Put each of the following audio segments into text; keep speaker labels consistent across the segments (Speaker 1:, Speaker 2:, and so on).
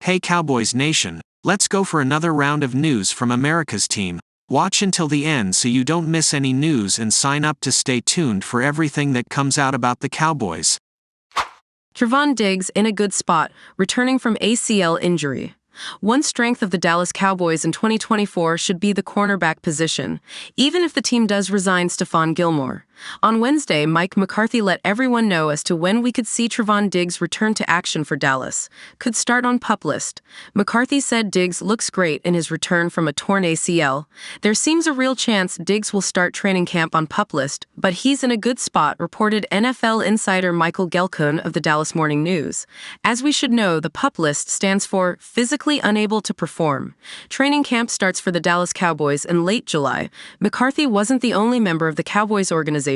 Speaker 1: Hey Cowboys Nation, let's go for another round of news from America's team. Watch until the end so you don't miss any news and sign up to stay tuned for everything that comes out about the Cowboys.
Speaker 2: Trevon Diggs in a good spot, returning from ACL injury. One strength of the Dallas Cowboys in 2024 should be the cornerback position, even if the team does resign Stephon Gilmore. On Wednesday, Mike McCarthy let everyone know as to when we could see Trevon Diggs return to action for Dallas. Could start on PUP list. McCarthy said Diggs looks great in his return from a torn ACL. There seems a real chance Diggs will start training camp on PUP list, but he's in a good spot, reported NFL insider Michael Gelkun of the Dallas Morning News. As we should know, the PUP list stands for physically unable to perform. Training camp starts for the Dallas Cowboys in late July. McCarthy wasn't the only member of the Cowboys organization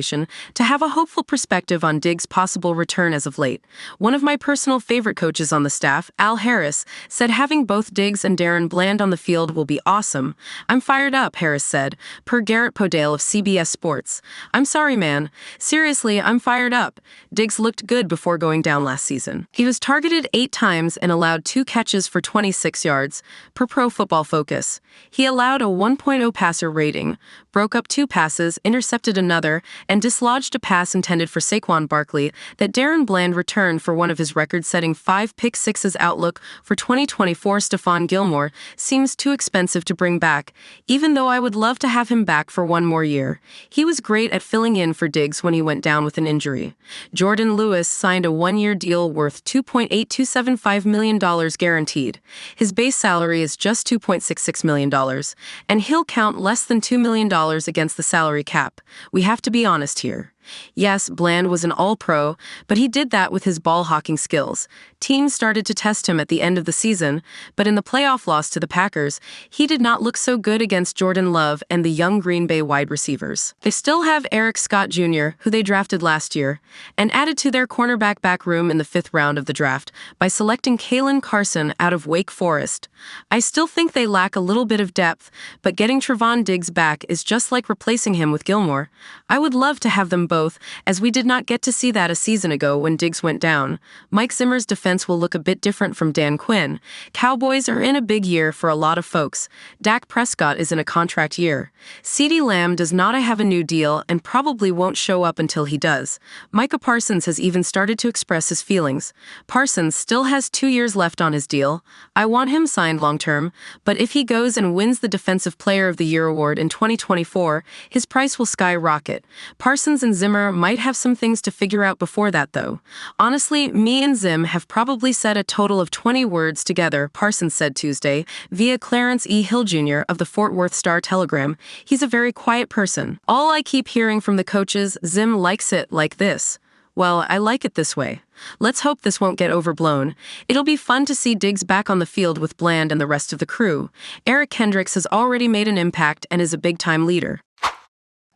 Speaker 2: to have a hopeful perspective on Diggs' possible return as of late. One of my personal favorite coaches on the staff, Al Harris, said having both Diggs and Darren Bland on the field will be awesome. I'm fired up, Harris said, per Garrett Podale of CBS Sports. I'm sorry, man. Seriously, I'm fired up. Diggs looked good before going down last season. He was targeted 8 times and allowed 2 catches for 26 yards, per Pro Football Focus. He allowed a 1.0 passer rating, broke up 2 passes, intercepted another, and dislodged a pass intended for Saquon Barkley that Darren Bland returned for one of his record-setting 5 pick sixes. Outlook for 2024. Stephon Gilmore seems too expensive to bring back, even though I would love to have him back for one more year. He was great at filling in for Diggs when he went down with an injury. Jordan Lewis signed a 1-year deal worth $2.8275 million guaranteed. His base salary is just $2.66 million, and he'll count less than $2 million against the salary cap. We have to be honest here. Yes, Bland was an all-pro, but he did that with his ball-hawking skills. Teams started to test him at the end of the season, but in the playoff loss to the Packers, he did not look so good against Jordan Love and the young Green Bay wide receivers. They still have Eric Scott Jr., who they drafted last year, and added to their cornerback back room in the 5th round of the draft by selecting Kalen Carson out of Wake Forest. I still think they lack a little bit of depth, but getting Trevon Diggs back is just like replacing him with Gilmore. I would love to have them both, as we did not get to see that a season ago when Diggs went down. Mike Zimmer's defense will look a bit different from Dan Quinn. Cowboys are in a big year for a lot of folks. Dak Prescott is in a contract year. CeeDee Lamb does not have a new deal and probably won't show up until he does. Micah Parsons has even started to express his feelings. Parsons still has 2 years left on his deal. I want him signed long-term, but if he goes and wins the Defensive Player of the Year award in 2024, his price will skyrocket. Parsons and Zimmer might have some things to figure out before that, though. Honestly, me and Zim have probably said a total of 20 words together, Parsons said Tuesday, via Clarence E. Hill Jr. of the Fort Worth Star-Telegram. He's a very quiet person. All I keep hearing from the coaches, Zim likes it like this. Well, I like it this way. Let's hope this won't get overblown. It'll be fun to see Diggs back on the field with Bland and the rest of the crew. Eric Kendricks has already made an impact and is a big-time leader.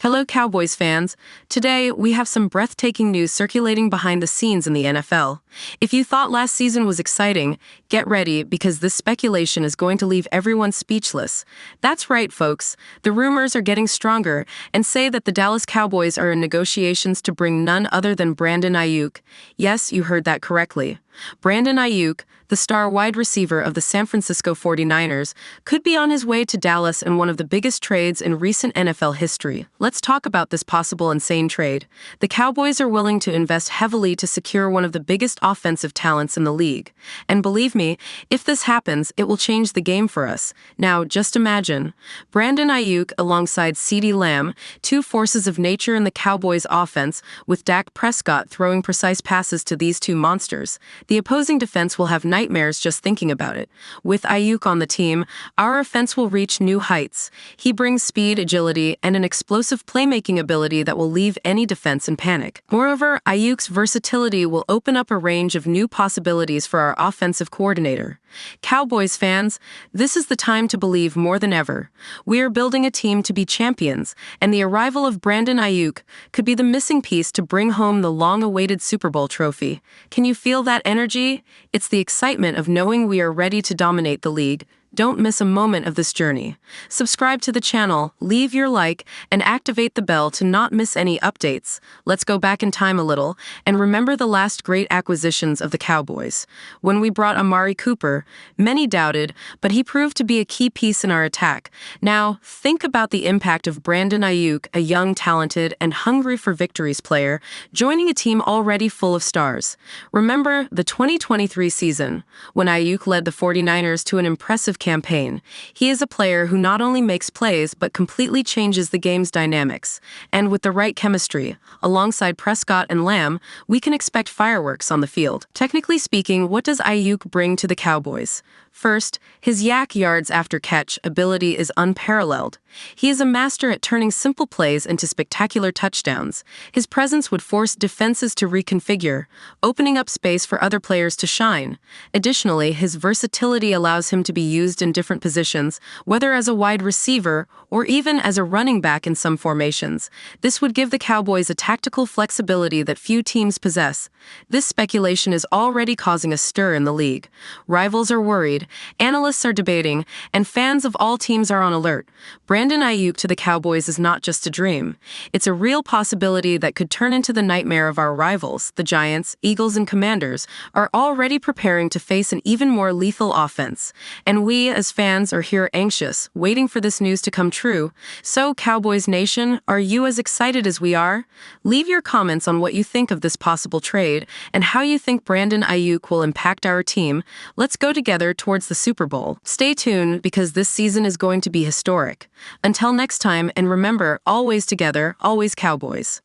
Speaker 2: Hello Cowboys fans. Today, we have some breathtaking news circulating behind the scenes in the NFL. If you thought last season was exciting, get ready because this speculation is going to leave everyone speechless. That's right, folks. The rumors are getting stronger and say that the Dallas Cowboys are in negotiations to bring none other than Brandin Aiyuk. Yes, you heard that correctly. Brandin Aiyuk, the star wide receiver of the San Francisco 49ers, could be on his way to Dallas in one of the biggest trades in recent NFL history. Let's talk about this possible insane trade. The Cowboys are willing to invest heavily to secure one of the biggest offensive talents in the league. And believe me, if this happens, it will change the game for us. Now, just imagine. Brandin Aiyuk alongside CeeDee Lamb, 2 forces of nature in the Cowboys offense, with Dak Prescott throwing precise passes to these 2 monsters. The opposing defense will have nightmares just thinking about it. With Aiyuk on the team, our offense will reach new heights. He brings speed, agility, and an explosive playmaking ability that will leave any defense in panic. Moreover, Aiyuk's versatility will open up a range of new possibilities for our offensive coordinator. Cowboys fans, this is the time to believe more than ever. We are building a team to be champions, and the arrival of Brandin Aiyuk could be the missing piece to bring home the long-awaited Super Bowl trophy. Can you feel that energy? It's the excitement of knowing we are ready to dominate the league. Don't miss a moment of this journey. Subscribe to the channel, leave your like, and activate the bell to not miss any updates. Let's go back in time a little and remember the last great acquisitions of the Cowboys. When we brought Amari Cooper, many doubted, but he proved to be a key piece in our attack. Now, think about the impact of Brandin Aiyuk, a young, talented, and hungry for victories player, joining a team already full of stars. Remember the 2023 season, when Aiyuk led the 49ers to an impressive campaign. He is a player who not only makes plays, but completely changes the game's dynamics. And with the right chemistry, alongside Prescott and Lamb, we can expect fireworks on the field. Technically speaking, what does Aiyuk bring to the Cowboys? First, his yak yards after catch ability is unparalleled. He is a master at turning simple plays into spectacular touchdowns. His presence would force defenses to reconfigure, opening up space for other players to shine. Additionally, his versatility allows him to be used in different positions, whether as a wide receiver or even as a running back in some formations. This would give the Cowboys a tactical flexibility that few teams possess. This speculation is already causing a stir in the league. Rivals are worried, analysts are debating, and fans of all teams are on alert. Brandin Aiyuk to the Cowboys is not just a dream. It's a real possibility that could turn into the nightmare of our rivals. The Giants, Eagles, and Commanders are already preparing to face an even more lethal offense. And we, as fans, are here anxious, waiting for this news to come true. So, Cowboys Nation, are you as excited as we are? Leave your comments on what you think of this possible trade and how you think Brandin Aiyuk will impact our team. Let's go together towards the Super Bowl. Stay tuned because this season is going to be historic. Until next time, and remember, always together, always Cowboys.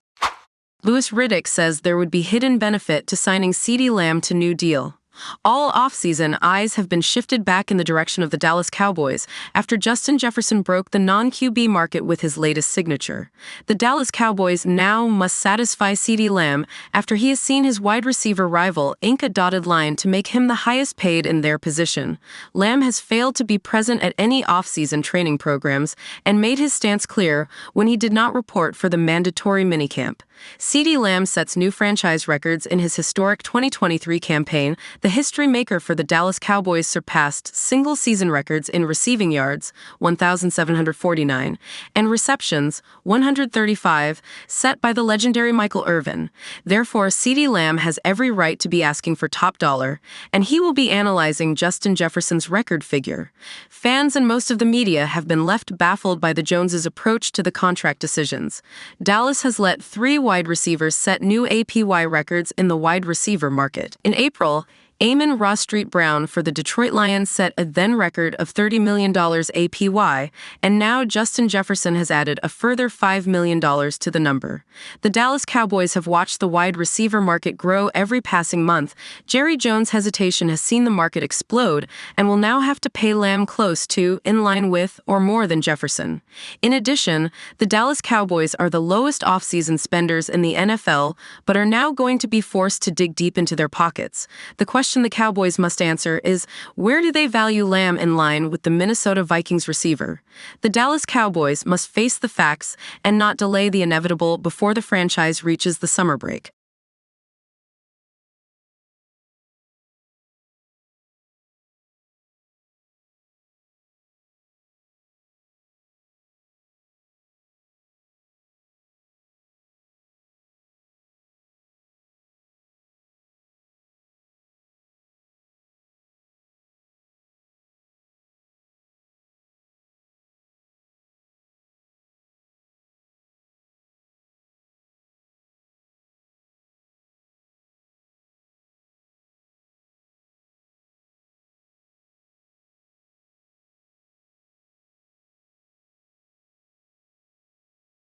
Speaker 2: Louis Riddick says there would be hidden benefit to signing CeeDee Lamb to new deal. All offseason, eyes have been shifted back in the direction of the Dallas Cowboys after Justin Jefferson broke the non-QB market with his latest signature. The Dallas Cowboys now must satisfy CeeDee Lamb after he has seen his wide receiver rival ink a dotted line to make him the highest paid in their position. Lamb has failed to be present at any offseason training programs and made his stance clear when he did not report for the mandatory minicamp. CeeDee Lamb sets new franchise records in his historic 2023 campaign. The history maker for the Dallas Cowboys surpassed single-season records in receiving yards, 1,749, and receptions, 135, set by the legendary Michael Irvin. Therefore, CeeDee Lamb has every right to be asking for top dollar, and he will be analyzing Justin Jefferson's record figure. Fans and most of the media have been left baffled by the Joneses' approach to the contract decisions. Dallas has let 3 wide receivers set new APY records in the wide receiver market. In April, Amon-Ra St. Brown for the Detroit Lions set a then record of $30 million APY, and now Justin Jefferson has added a further $5 million to the number. The Dallas Cowboys have watched the wide receiver market grow every passing month. Jerry Jones' hesitation has seen the market explode and will now have to pay Lamb close to, in line with, or more than Jefferson. In addition, the Dallas Cowboys are the lowest offseason spenders in the NFL, but are now going to be forced to dig deep into their pockets. The question the Cowboys must answer is, where do they value Lamb in line with the Minnesota Vikings receiver? The Dallas Cowboys must face the facts and not delay the inevitable before the franchise reaches the summer break.